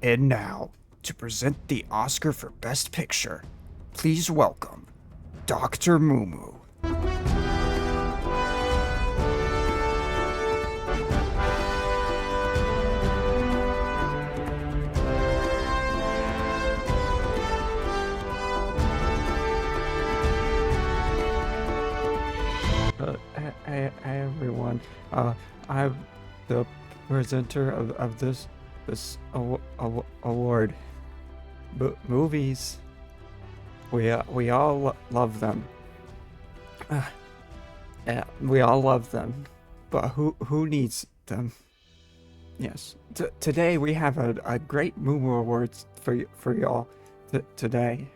And now, to present the Oscar for Best Picture, please welcome Dr.MooMoo. Hey everyone. I'm the presenter of this award. Movies. We all love them. We all love them, but who needs them? Yes. Today we have a great Moomoo Awards for y'all. Today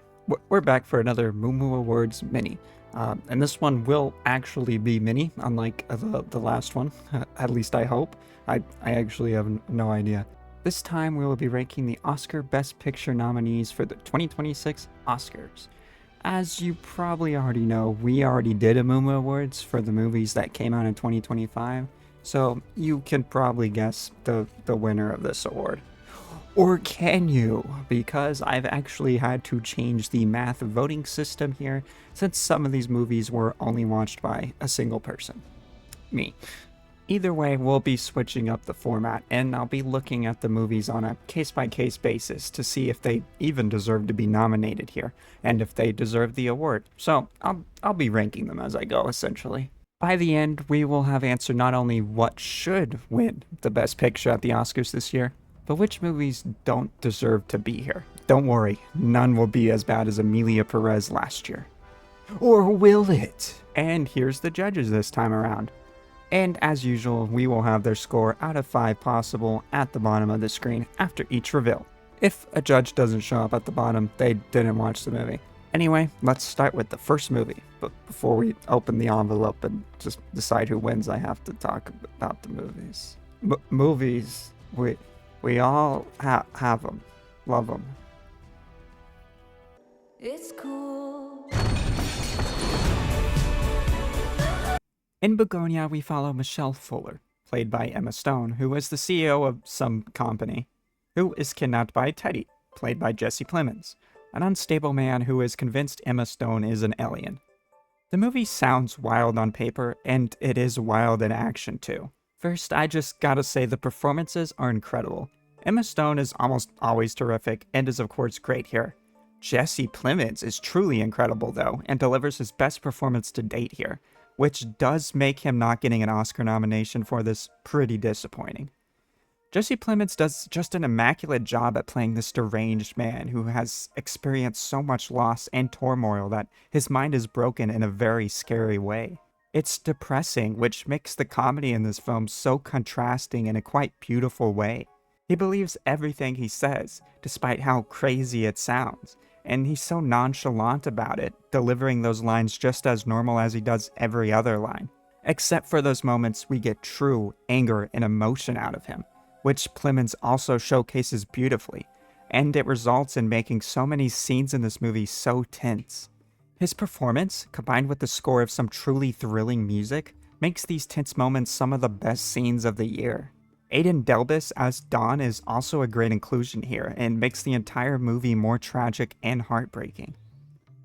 we're back for another Moomoo Awards mini. And this one will actually be mini, unlike the last one. At least I hope. I actually have no idea. This time we will be ranking the Oscar Best Picture nominees for the 2026 Oscars. As you probably already know, we already did a Moomoo Awards for the movies that came out in 2025, so you can probably guess the winner of this award. Or can you? Because I've actually had to change the math voting system here, since some of these movies were only watched by a single person. Me. Either way, we'll be switching up the format, and I'll be looking at the movies on a case-by-case basis to see if they even deserve to be nominated here, and if they deserve the award. So, I'll be ranking them as I go, essentially. By the end, we will have answered not only what should win the Best Picture at the Oscars this year, but which movies don't deserve to be here. Don't worry, none will be as bad as Emilia Perez last year. Or will it? And here's the judges this time around. And as usual, we will have their score out of 5 possible at the bottom of the screen after each reveal. If a judge doesn't show up at the bottom, they didn't watch the movie. Anyway, let's start with the first movie. But before we open the envelope and just decide who wins, I have to talk about the movies. Movies, we all have them, love them. It's cool. In Bugonia, we follow Michelle Fuller, played by Emma Stone, who is the CEO of some company, who is kidnapped by Teddy, played by Jesse Plemons, an unstable man who is convinced Emma Stone is an alien. The movie sounds wild on paper, and it is wild in action too. First, I just gotta say the performances are incredible. Emma Stone is almost always terrific, and is of course great here. Jesse Plemons is truly incredible though, and delivers his best performance to date here, which does make him not getting an Oscar nomination for this pretty disappointing. Jesse Plemons does just an immaculate job at playing this deranged man who has experienced so much loss and turmoil that his mind is broken in a very scary way. It's depressing, which makes the comedy in this film so contrasting in a quite beautiful way. He believes everything he says, despite how crazy it sounds, and he's so nonchalant about it, delivering those lines just as normal as he does every other line. Except for those moments we get true anger and emotion out of him, which Plemons also showcases beautifully, and it results in making so many scenes in this movie so tense. His performance, combined with the score of some truly thrilling music, makes these tense moments some of the best scenes of the year. Aidan Delbus as Don is also a great inclusion here, and makes the entire movie more tragic and heartbreaking.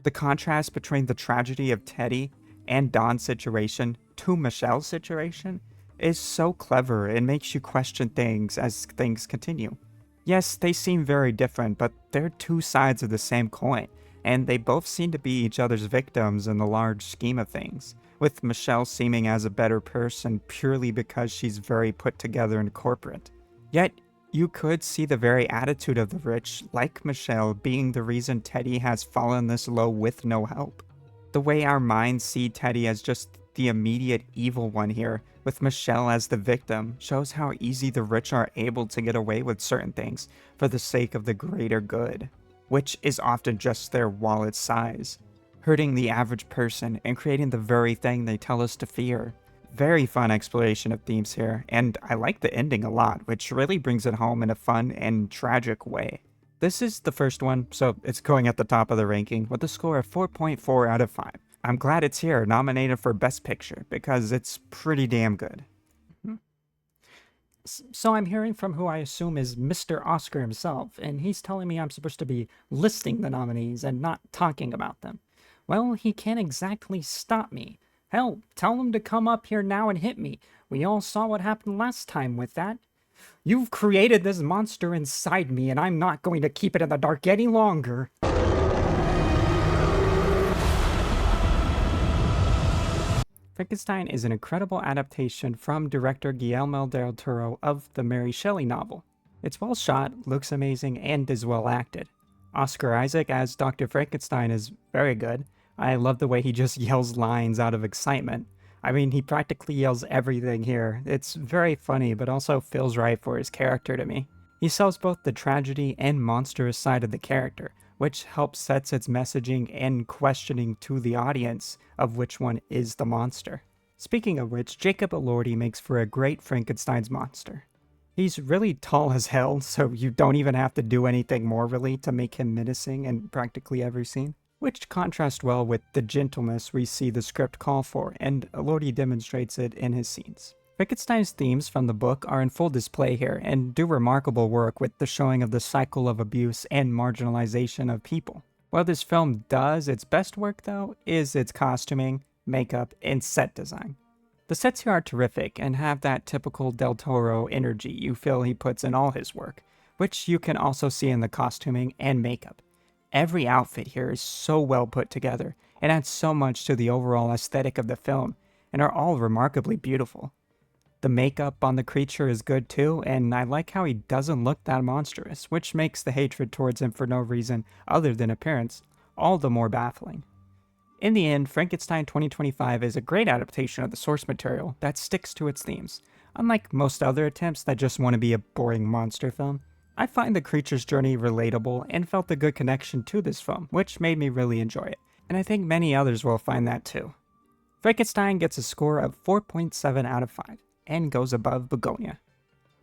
The contrast between the tragedy of Teddy and Don's situation to Michelle's situation is so clever and makes you question things as things continue. Yes, they seem very different, but they're two sides of the same coin, and they both seem to be each other's victims in the large scheme of things, with Michelle seeming as a better person purely because she's very put together and corporate. Yet, you could see the very attitude of the rich, like Michelle, being the reason Teddy has fallen this low with no help. The way our minds see Teddy as just the immediate evil one here, with Michelle as the victim, shows how easy the rich are able to get away with certain things for the sake of the greater good, which is often just their wallet size, hurting the average person and creating the very thing they tell us to fear. Very fun exploration of themes here, and I like the ending a lot, which really brings it home in a fun and tragic way. This is the first one, so it's going at the top of the ranking with a score of 4.4 out of 5. I'm glad it's here, nominated for Best Picture, because it's pretty damn good. So I'm hearing from who I assume is Mr. Oscar himself, and he's telling me I'm supposed to be listing the nominees and not talking about them. Well, he can't exactly stop me. Hell, tell him to come up here now and hit me. We all saw what happened last time with that. You've created this monster inside me, and I'm not going to keep it in the dark any longer. Frankenstein is an incredible adaptation from director Guillermo del Toro of the Mary Shelley novel. It's well shot, looks amazing, and is well acted. Oscar Isaac as Dr. Frankenstein is very good. I love the way he just yells lines out of excitement. I mean, he practically yells everything here. It's very funny, but also feels right for his character to me. He sells both the tragedy and monstrous side of the character, which helps sets its messaging and questioning to the audience of which one is the monster. Speaking of which, Jacob Elordi makes for a great Frankenstein's monster. He's really tall as hell, so you don't even have to do anything more really to make him menacing in practically every scene, which contrasts well with the gentleness we see the script call for, and Elordi demonstrates it in his scenes. Frankenstein's themes from the book are in full display here and do remarkable work with the showing of the cycle of abuse and marginalization of people. What this film does its best work, though, is its costuming, makeup, and set design. The sets here are terrific and have that typical Del Toro energy you feel he puts in all his work, which you can also see in the costuming and makeup. Every outfit here is so well put together and adds so much to the overall aesthetic of the film, and are all remarkably beautiful. The makeup on the creature is good too, and I like how he doesn't look that monstrous, which makes the hatred towards him for no reason other than appearance all the more baffling. In the end, Frankenstein 2025 is a great adaptation of the source material that sticks to its themes. Unlike most other attempts that just want to be a boring monster film, I find the creature's journey relatable and felt a good connection to this film, which made me really enjoy it, and I think many others will find that too. Frankenstein gets a score of 4.7 out of 5. And goes above Bugonia.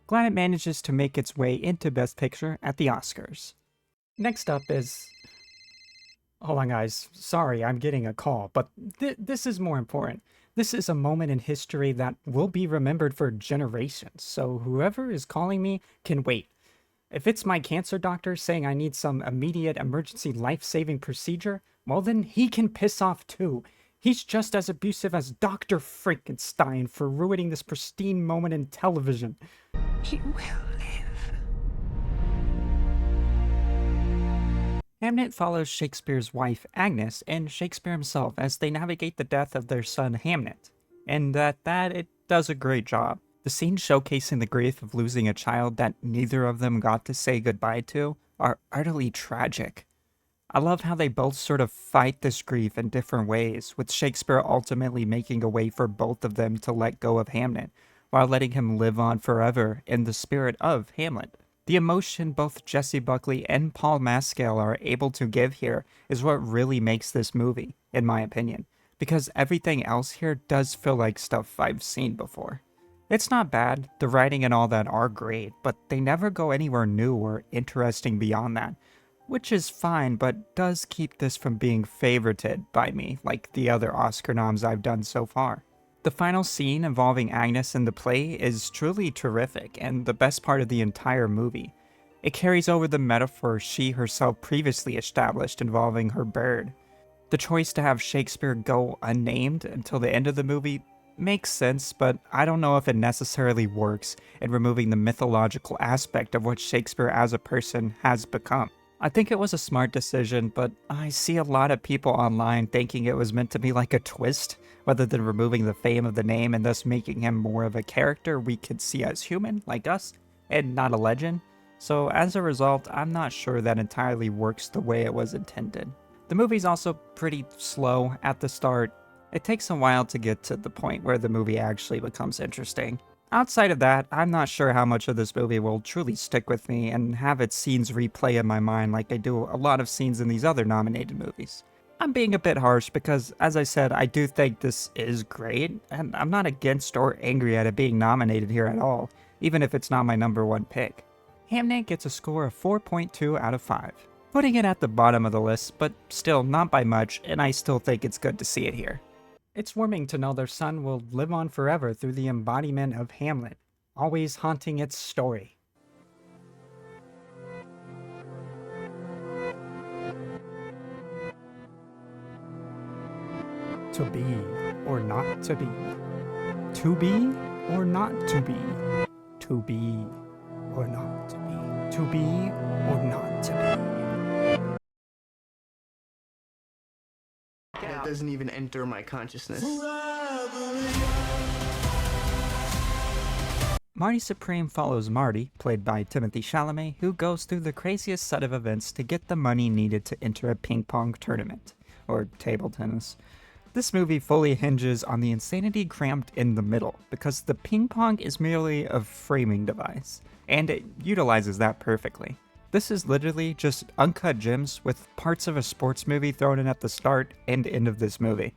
Glad it manages to make its way into Best Picture at the Oscars. Next up is... Hold on guys, sorry I'm getting a call, but this is more important. This is a moment in history that will be remembered for generations, so whoever is calling me can wait. If it's my cancer doctor saying I need some immediate emergency life-saving procedure, well then he can piss off too. He's just as abusive as Dr. Frankenstein for ruining this pristine moment in television. He will live. Hamnet follows Shakespeare's wife, Agnes, and Shakespeare himself as they navigate the death of their son, Hamnet. And it does a great job. The scenes showcasing the grief of losing a child that neither of them got to say goodbye to are utterly tragic. I love how they both sort of fight this grief in different ways, with Shakespeare ultimately making a way for both of them to let go of Hamnet, while letting him live on forever in the spirit of Hamlet. The emotion both Jessie Buckley and Paul Mescal are able to give here is what really makes this movie, in my opinion, because everything else here does feel like stuff I've seen before. It's not bad, the writing and all that are great, but they never go anywhere new or interesting beyond that. Which is fine, but does keep this from being favorited by me, like the other Oscar noms I've done so far. The final scene involving Agnes in the play is truly terrific, and the best part of the entire movie. It carries over the metaphor she herself previously established involving her bird. The choice to have Shakespeare go unnamed until the end of the movie makes sense, but I don't know if it necessarily works in removing the mythological aspect of what Shakespeare as a person has become. I think it was a smart decision, but I see a lot of people online thinking it was meant to be like a twist, rather than removing the fame of the name and thus making him more of a character we could see as human, like us, and not a legend. So as a result, I'm not sure that entirely works the way it was intended. The movie's also pretty slow at the start. It takes a while to get to the point where the movie actually becomes interesting. Outside of that, I'm not sure how much of this movie will truly stick with me and have its scenes replay in my mind like they do a lot of scenes in these other nominated movies. I'm being a bit harsh because, as I said, I do think this is great, and I'm not against or angry at it being nominated here at all, even if it's not my number one pick. Hamnet gets a score of 4.2 out of 5, putting it at the bottom of the list, but still not by much, and I still think it's good to see it here. It's warming to know their son will live on forever through the embodiment of Hamlet. always haunting its story. To be or not to be. To be or not to be. To be or not to be. To be or not to be. That doesn't even enter my consciousness. Marty Supreme follows Marty, played by Timothée Chalamet, who goes through the craziest set of events to get the money needed to enter a ping pong tournament, or table tennis. This movie fully hinges on the insanity crammed in the middle, because the ping pong is merely a framing device, and it utilizes that perfectly. This is literally just uncut gems with parts of a sports movie thrown in at the start and end of this movie.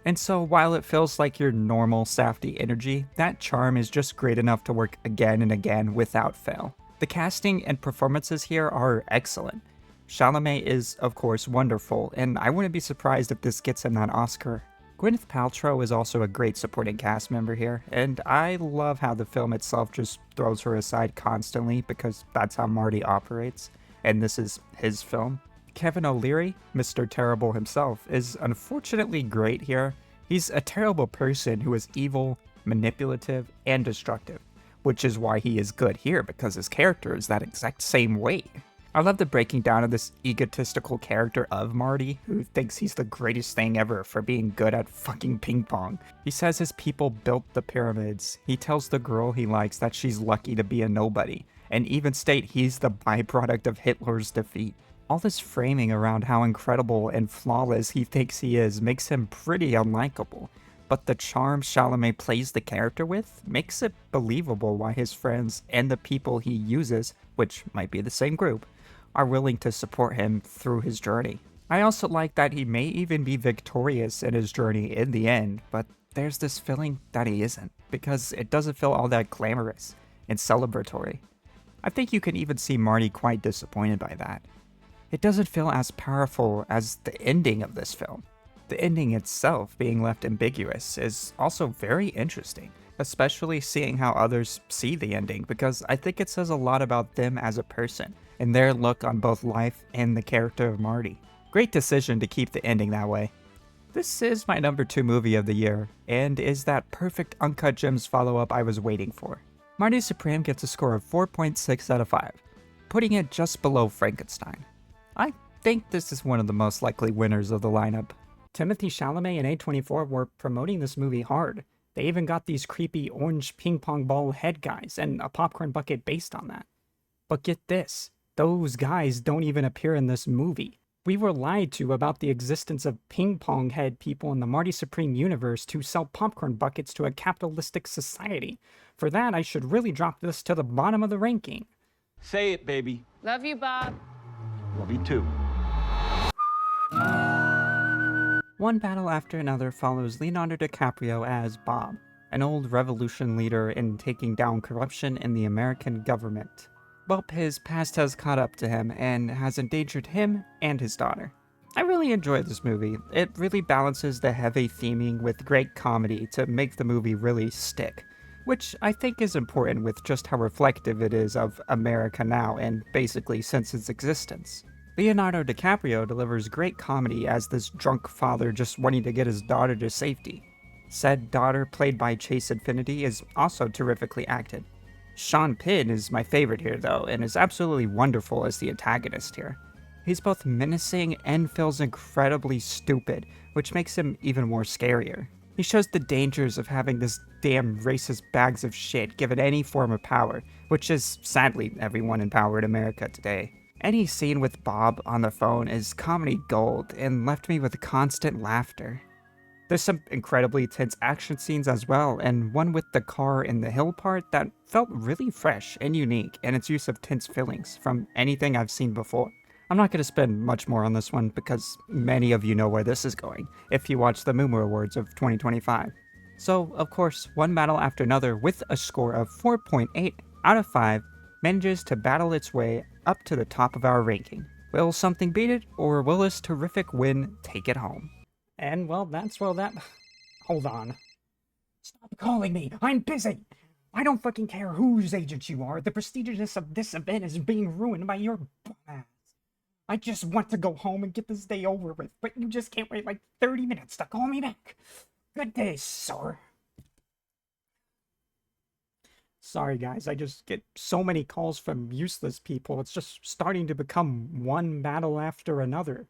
And so while it feels like your normal Safdie energy, that charm is just great enough to work again and again without fail. The casting and performances here are excellent. Chalamet is, of course, wonderful, and I wouldn't be surprised if this gets him that Oscar. Gwyneth Paltrow is also a great supporting cast member here, and I love how the film itself just throws her aside constantly because that's how Marty operates, and this is his film. Kevin O'Leary, Mr. Terrible himself, is unfortunately great here. He's a terrible person who is evil, manipulative, and destructive, which is why he is good here because his character is that exact same way. I love the breaking down of this egotistical character of Marty, who thinks he's the greatest thing ever for being good at fucking ping pong. He says his people built the pyramids. He tells the girl he likes that she's lucky to be a nobody, and even state he's the byproduct of Hitler's defeat. All this framing around how incredible and flawless he thinks he is makes him pretty unlikable, but the charm Chalamet plays the character with makes it believable why his friends and the people he uses, which might be the same group, are willing to support him through his journey. I also like that he may even be victorious in his journey in the end, but there's this feeling that he isn't, because it doesn't feel all that glamorous and celebratory. I think you can even see Marty quite disappointed by that. It doesn't feel as powerful as the ending of this film. The ending itself being left ambiguous is also very interesting, especially seeing how others see the ending, because I think it says a lot about them as a person and their look on both life and the character of Marty. Great decision to keep the ending that way. This is my number 2 movie of the year, and is that perfect Uncut Gems follow-up I was waiting for. Marty Supreme gets a score of 4.6 out of 5, putting it just below Frankenstein. I think this is one of the most likely winners of the lineup. Timothée Chalamet and A24 were promoting this movie hard. They even got these creepy orange ping pong ball head guys and a popcorn bucket based on that. But get this, those guys don't even appear in this movie. We were lied to about the existence of ping pong head people in the Marty Supreme universe to sell popcorn buckets to a capitalistic society. For that, I should really drop this to the bottom of the ranking. Say it, baby. Love you, Bob. Love you too. One battle after another follows Leonardo DiCaprio as Bob, an old revolution leader in taking down corruption in the American government. Well, his past has caught up to him and has endangered him and his daughter. I really enjoyed this movie. It really balances the heavy theming with great comedy to make the movie really stick, which I think is important with just how reflective it is of America now and basically since its existence. Leonardo DiCaprio delivers great comedy as this drunk father just wanting to get his daughter to safety. Said daughter, played by Chase Infinity, is also terrifically acted. Sean Penn is my favorite here though, and is absolutely wonderful as the antagonist here. He's both menacing and feels incredibly stupid, which makes him even more scarier. He shows the dangers of having this damn racist bags of shit given any form of power, which is sadly everyone in power in America today. Any scene with Bob on the phone is comedy gold and left me with constant laughter. There's some incredibly tense action scenes as well, and one with the car in the hill part that felt really fresh and unique in its use of tense feelings from anything I've seen before. I'm not going to spend much more on this one because many of you know where this is going if you watch the MooMoo Awards of 2025. So, of course, one battle after another with a score of 4.8 out of 5 manages to battle its way up to the top of our ranking. Will something beat it, or will this terrific win take it home? And well, that's that. Hold on. Stop calling me! I'm busy! I don't fucking care whose agent you are. The prestigiousness of this event is being ruined by your bum ass. I just want to go home and get this day over with, but you just can't wait like 30 minutes to call me back. Good day, sir. Sorry, guys, I just get so many calls from useless people. It's just starting to become one battle after another.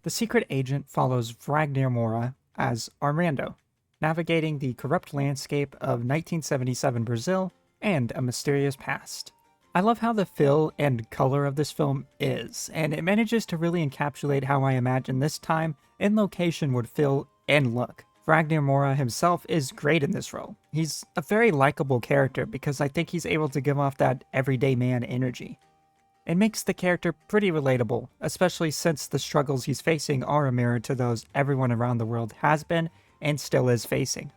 The secret agent follows Ragnar Moura as Armando, navigating the corrupt landscape of 1977 Brazil and a mysterious past. I love how the feel and color of this film is, and it manages to really encapsulate how I imagine this time and location would feel and look. Ragnar Moura himself is great in this role. He's a very likable character because I think he's able to give off that everyday man energy. It makes the character pretty relatable, especially since the struggles he's facing are a mirror to those everyone around the world has been and still is facing.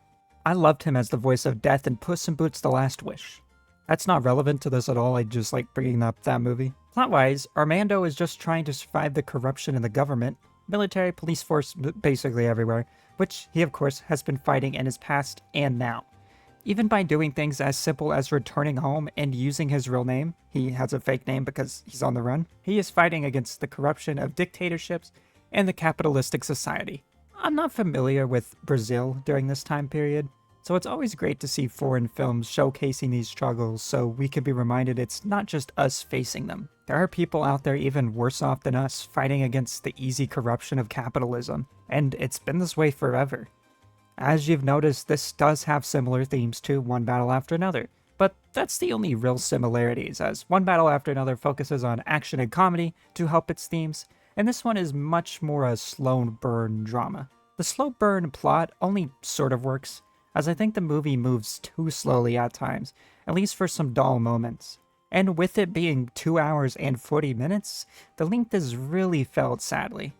I loved him as the voice of Death in Puss in Boots: The Last Wish. That's not relevant to this at all, I just like bringing up that movie. Plot-wise, Armando is just trying to survive the corruption in the government, military, police force, basically everywhere, which he of course has been fighting in his past and now. Even by doing things as simple as returning home and using his real name, he has a fake name because he's on the run, he is fighting against the corruption of dictatorships and the capitalistic society. I'm not familiar with Brazil during this time period, so it's always great to see foreign films showcasing these struggles so we can be reminded it's not just us facing them. There are people out there even worse off than us fighting against the easy corruption of capitalism, and it's been this way forever. As you've noticed, this does have similar themes to One Battle After Another, but that's the only real similarities, as One Battle After Another focuses on action and comedy to help its themes, and this one is much more a slow burn drama. The slow burn plot only sort of works, as I think the movie moves too slowly at times, at least for some dull moments. And with it being 2 hours and 40 minutes, the length is really felt sadly.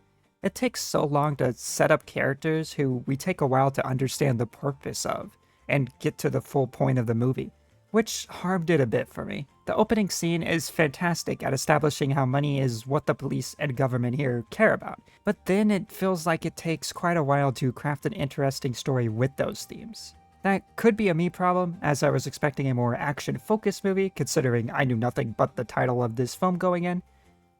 It takes so long to set up characters who we take a while to understand the purpose of, and get to the full point of the movie, which harmed it a bit for me. The opening scene is fantastic at establishing how money is what the police and government here care about, but then it feels like it takes quite a while to craft an interesting story with those themes. That could be a me problem, as I was expecting a more action-focused movie, considering I knew nothing but the title of this film going in.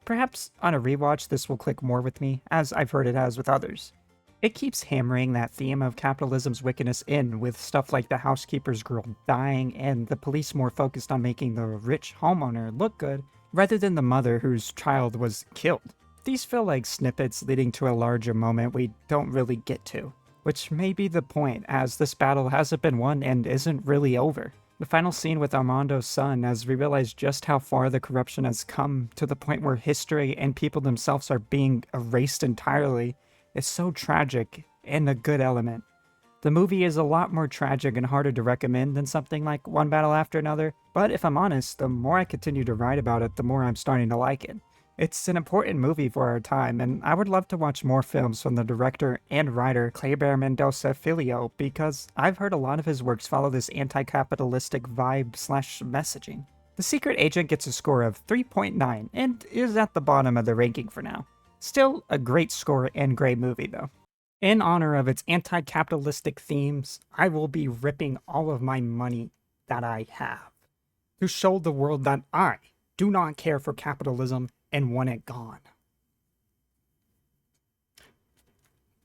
Perhaps on a rewatch this will click more with me, as I've heard it has with others. It keeps hammering that theme of capitalism's wickedness in, with stuff like the housekeeper's girl dying and the police more focused on making the rich homeowner look good, rather than the mother whose child was killed. These feel like snippets leading to a larger moment we don't really get to, which may be the point, as this battle hasn't been won and isn't really over. The final scene with Armando's son, as we realize just how far the corruption has come, to the point where history and people themselves are being erased entirely, is so tragic and a good element. The movie is a lot more tragic and harder to recommend than something like One Battle After Another, but if I'm honest, the more I continue to write about it, the more I'm starting to like it. It's an important movie for our time, and I would love to watch more films from the director and writer Kleber Mendoza Filho, because I've heard a lot of his works follow this anti-capitalistic vibe/messaging. The Secret Agent gets a score of 3.9, and is at the bottom of the ranking for now. Still a great score and great movie though. In honor of its anti-capitalistic themes, I will be ripping all of my money that I have to show the world that I do not care for capitalism and want it gone.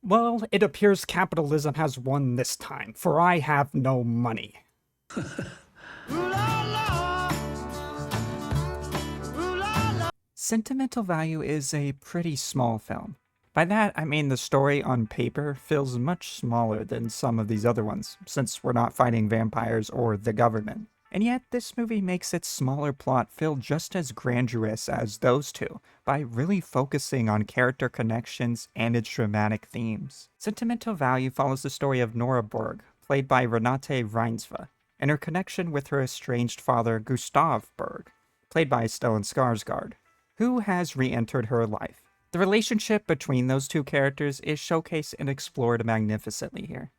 Well, it appears capitalism has won this time, for I have no money. Sentimental Value is a pretty small film. By that, I mean the story on paper feels much smaller than some of these other ones, since we're not fighting vampires or the government. And yet, this movie makes its smaller plot feel just as grandiose as those two, by really focusing on character connections and its dramatic themes. Sentimental Value follows the story of Nora Berg, played by Renate Reinsve, and her connection with her estranged father Gustav Berg, played by Stellan Skarsgård, who has re-entered her life. The relationship between those two characters is showcased and explored magnificently here.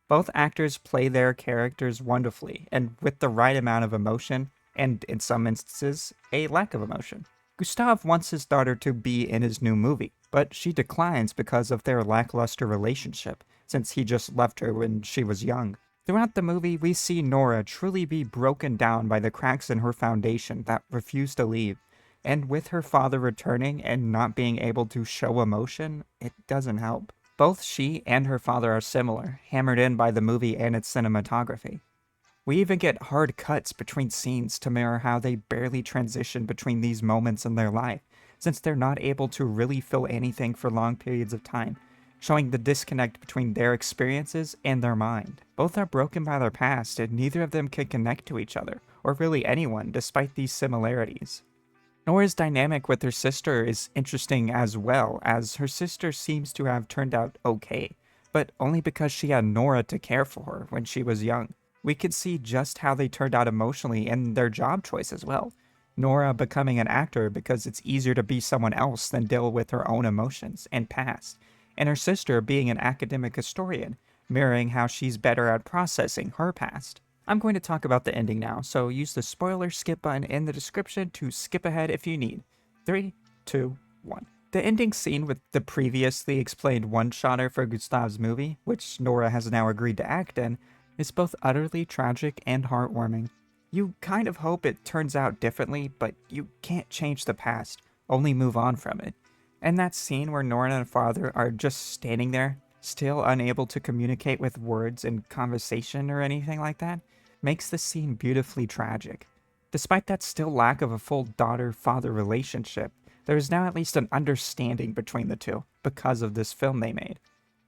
Both actors play their characters wonderfully, and with the right amount of emotion, and in some instances, a lack of emotion. Gustav wants his daughter to be in his new movie, but she declines because of their lackluster relationship, since he just left her when she was young. Throughout the movie, we see Nora truly be broken down by the cracks in her foundation that refuse to leave. And with her father returning and not being able to show emotion, it doesn't help. Both she and her father are similar, hammered in by the movie and its cinematography. We even get hard cuts between scenes to mirror how they barely transition between these moments in their life, since they're not able to really feel anything for long periods of time, showing the disconnect between their experiences and their mind. Both are broken by their past, and neither of them can connect to each other, or really anyone, despite these similarities. Nora's dynamic with her sister is interesting as well, as her sister seems to have turned out okay, but only because she had Nora to care for her when she was young. We could see just how they turned out emotionally in their job choice as well. Nora becoming an actor because it's easier to be someone else than deal with her own emotions and past, and her sister being an academic historian, mirroring how she's better at processing her past. I'm going to talk about the ending now, so use the spoiler skip button in the description to skip ahead if you need. 3, 2, 1. The ending scene with the previously explained one-shotter for Gustav's movie, which Nora has now agreed to act in, is both utterly tragic and heartwarming. You kind of hope it turns out differently, but you can't change the past, only move on from it. And that scene where Nora and her father are just standing there, still unable to communicate with words in conversation or anything like that, makes the scene beautifully tragic. Despite that still lack of a full daughter-father relationship, there is now at least an understanding between the two, because of this film they made.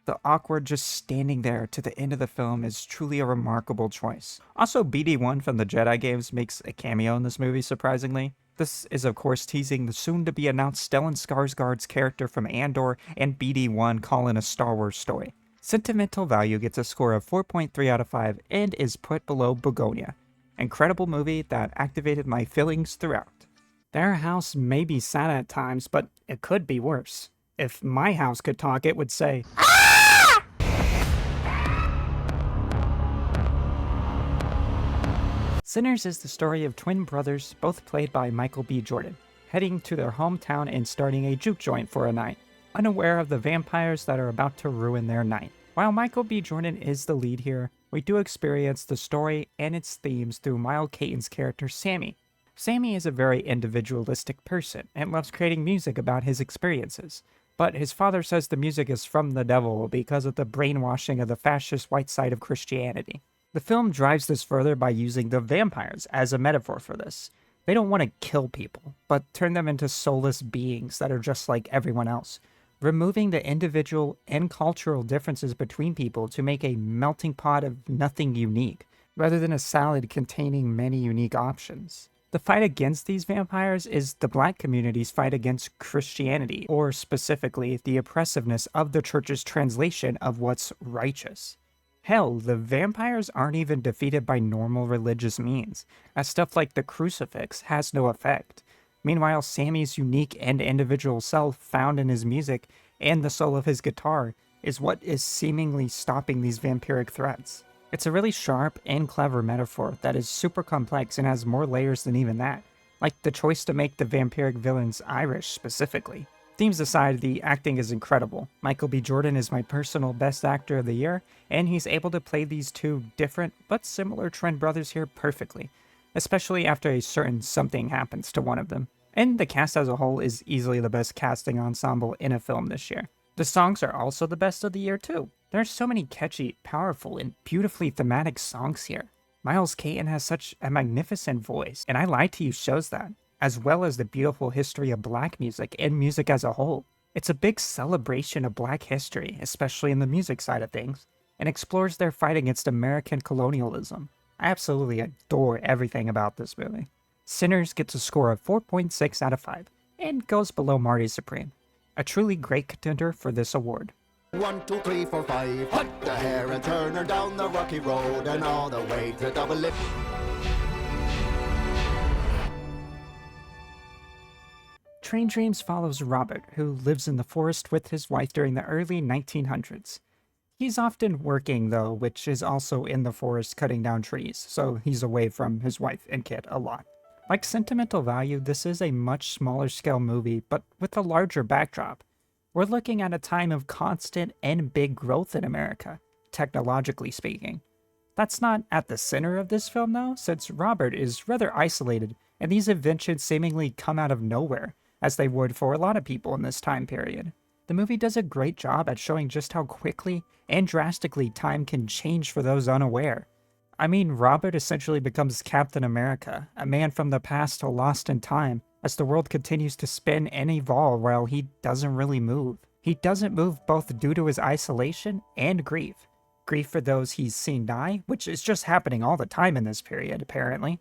The awkward just standing there to the end of the film is truly a remarkable choice. Also, BD-1 from the Jedi games makes a cameo in this movie, surprisingly. This is of course teasing the soon-to-be-announced Stellan Skarsgård's character from Andor and BD-1 calling a Star Wars story. Sentimental Value gets a score of 4.3 out of 5 and is put below Bugonia. Incredible movie that activated my feelings throughout. Their house may be sad at times, but it could be worse. If my house could talk, it would say, Sinners is the story of twin brothers, both played by Michael B. Jordan, heading to their hometown and starting a juke joint for a night, unaware of the vampires that are about to ruin their night. While Michael B. Jordan is the lead here, we do experience the story and its themes through Miles Caton's character Sammy. Sammy is a very individualistic person and loves creating music about his experiences, but his father says the music is from the devil because of the brainwashing of the fascist white side of Christianity. The film drives this further by using the vampires as a metaphor for this. They don't want to kill people, but turn them into soulless beings that are just like everyone else, removing the individual and cultural differences between people to make a melting pot of nothing unique, rather than a salad containing many unique options. The fight against these vampires is the black community's fight against Christianity, or specifically, the oppressiveness of the church's translation of what's righteous. Hell, the vampires aren't even defeated by normal religious means, as stuff like the crucifix has no effect. Meanwhile, Sammy's unique and individual self found in his music and the soul of his guitar is what is seemingly stopping these vampiric threats. It's a really sharp and clever metaphor that is super complex and has more layers than even that, like the choice to make the vampiric villains Irish specifically. Themes aside, the acting is incredible. Michael B. Jordan is my personal best actor of the year, and he's able to play these two different but similar twin brothers here perfectly, especially after a certain something happens to one of them. And the cast as a whole is easily the best casting ensemble in a film this year. The songs are also the best of the year too. There are so many catchy, powerful, and beautifully thematic songs here. Miles Caton has such a magnificent voice, and I Lie to You shows that, as well as the beautiful history of black music and music as a whole. It's a big celebration of black history, especially in the music side of things, and explores their fight against American colonialism. I absolutely adore everything about this movie. Sinners gets a score of 4.6 out of 5, and goes below Marty Supreme. A truly great contender for this award. 1, 2, 3, 4, 5. Put the hair and turn her down the rocky road and all the way to Double Lip. Train Dreams follows Robert, who lives in the forest with his wife during the early 1900s. He's often working, though, which is also in the forest cutting down trees, so he's away from his wife and kid a lot. Like Sentimental Value, this is a much smaller scale movie, but with a larger backdrop. We're looking at a time of constant and big growth in America, technologically speaking. That's not at the center of this film though, since Robert is rather isolated, and these inventions seemingly come out of nowhere, as they would for a lot of people in this time period. The movie does a great job at showing just how quickly and drastically time can change for those unaware. I mean, Robert essentially becomes Captain America, a man from the past lost in time, as the world continues to spin and evolve while he doesn't really move. He doesn't move both due to his isolation and grief. Grief for those he's seen die, which is just happening all the time in this period, apparently,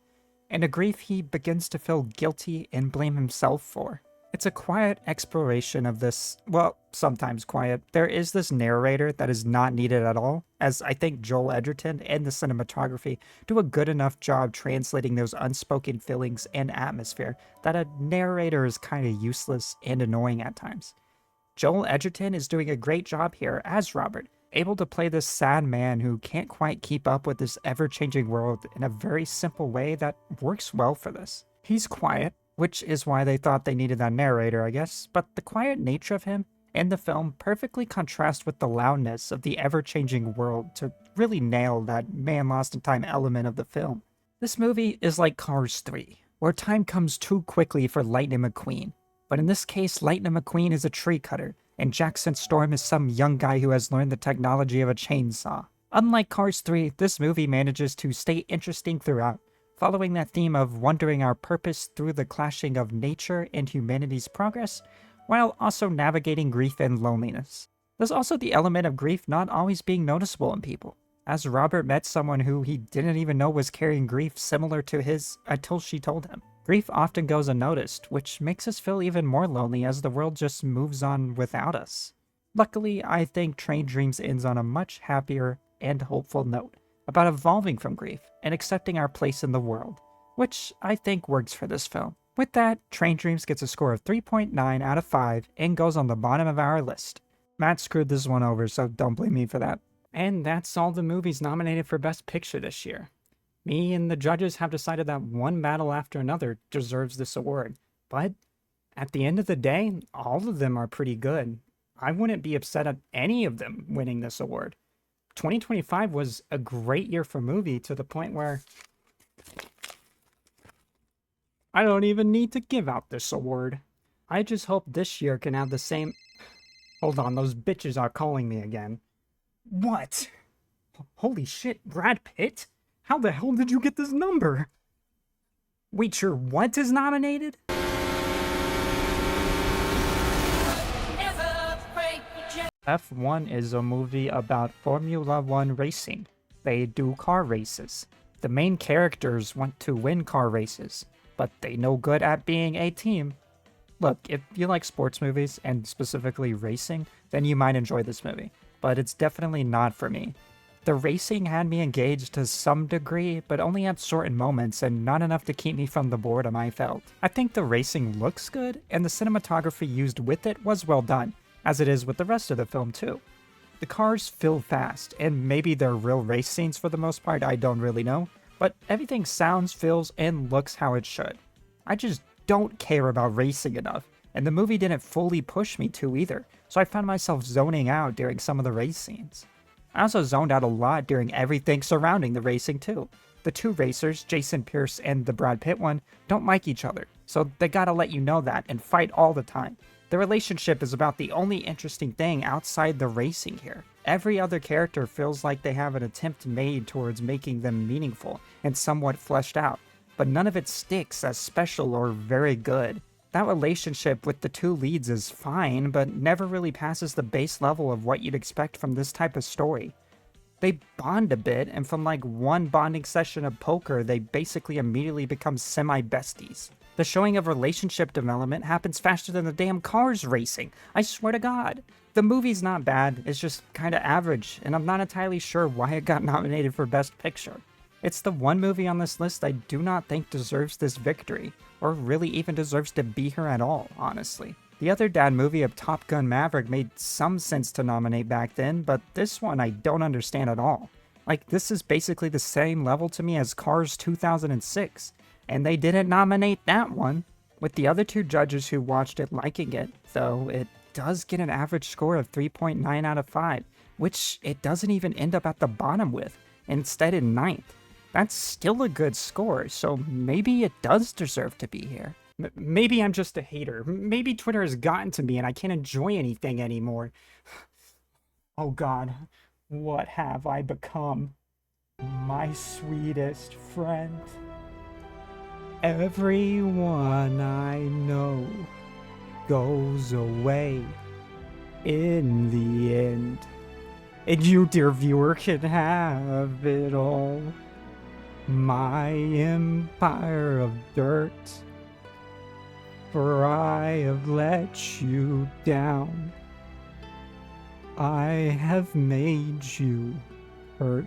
and a grief he begins to feel guilty and blame himself for. It's a quiet exploration of this, well, sometimes quiet. There is this narrator that is not needed at all, as I think Joel Edgerton and the cinematography do a good enough job translating those unspoken feelings and atmosphere that a narrator is kind of useless and annoying at times. Joel Edgerton is doing a great job here as Robert, able to play this sad man who can't quite keep up with this ever-changing world in a very simple way that works well for this. He's quiet, which is why they thought they needed that narrator, I guess, but the quiet nature of him and the film perfectly contrast with the loudness of the ever-changing world to really nail that man lost in time element of the film. This movie is like Cars 3, where time comes too quickly for Lightning McQueen, but in this case, Lightning McQueen is a tree cutter, and Jackson Storm is some young guy who has learned the technology of a chainsaw. Unlike Cars 3, this movie manages to stay interesting throughout, following that theme of wondering our purpose through the clashing of nature and humanity's progress, while also navigating grief and loneliness. There's also the element of grief not always being noticeable in people, as Robert met someone who he didn't even know was carrying grief similar to his until she told him. Grief often goes unnoticed, which makes us feel even more lonely as the world just moves on without us. Luckily, I think Train Dreams ends on a much happier and hopeful note, about evolving from grief and accepting our place in the world, which I think works for this film. With that, Train Dreams gets a score of 3.9 out of 5 and goes on the bottom of our list. Matt screwed this one over, so don't blame me for that. And that's all the movies nominated for Best Picture this year. Me and the judges have decided that one battle after another deserves this award, but at the end of the day, all of them are pretty good. I wouldn't be upset at any of them winning this award. 2025 was a great year for movie to the point where I don't even need to give out this award. I just hope this year can have the same... Hold on, those bitches are calling me again. What? Holy shit, Brad Pitt? How the hell did you get this number? Wait, your what is nominated? F1 is a movie about Formula 1 racing. They do car races. The main characters want to win car races, but they no good at being a team. Look, if you like sports movies, and specifically racing, then you might enjoy this movie, but it's definitely not for me. The racing had me engaged to some degree, but only at certain moments and not enough to keep me from the boredom I felt. I think the racing looks good, and the cinematography used with it was well done, as it is with the rest of the film too. The cars feel fast, and maybe they're real race scenes for the most part, I don't really know, but everything sounds, feels, and looks how it should. I just don't care about racing enough, and the movie didn't fully push me to either, so I found myself zoning out during some of the race scenes. I also zoned out a lot during everything surrounding the racing too. The two racers, Jason Pierce and the Brad Pitt one, don't like each other, so they gotta let you know that and fight all the time. The relationship is about the only interesting thing outside the racing here. Every other character feels like they have an attempt made towards making them meaningful and somewhat fleshed out, but none of it sticks as special or very good. That relationship with the two leads is fine, but never really passes the base level of what you'd expect from this type of story. They bond a bit, and from like one bonding session of poker, they basically immediately become semi-besties. The showing of relationship development happens faster than the damn cars racing, I swear to God. The movie's not bad, it's just kinda average, and I'm not entirely sure why it got nominated for Best Picture. It's the one movie on this list I do not think deserves this victory, or really even deserves to be here at all, honestly. The other dad movie of Top Gun Maverick made some sense to nominate back then, but this one I don't understand at all. Like, this is basically the same level to me as Cars 2006, And they didn't nominate that one, with the other two judges who watched it liking it, though it does get an average score of 3.9 out of 5, which it doesn't even end up at the bottom with, instead in 9th. That's still a good score, so maybe it does deserve to be here. Maybe I'm just a hater. Maybe Twitter has gotten to me and I can't enjoy anything anymore. Oh God, what have I become? My sweetest friend. Everyone I know goes away in the end. And you, dear viewer, can have it all. My empire of dirt. For I have let you down. I have made you hurt.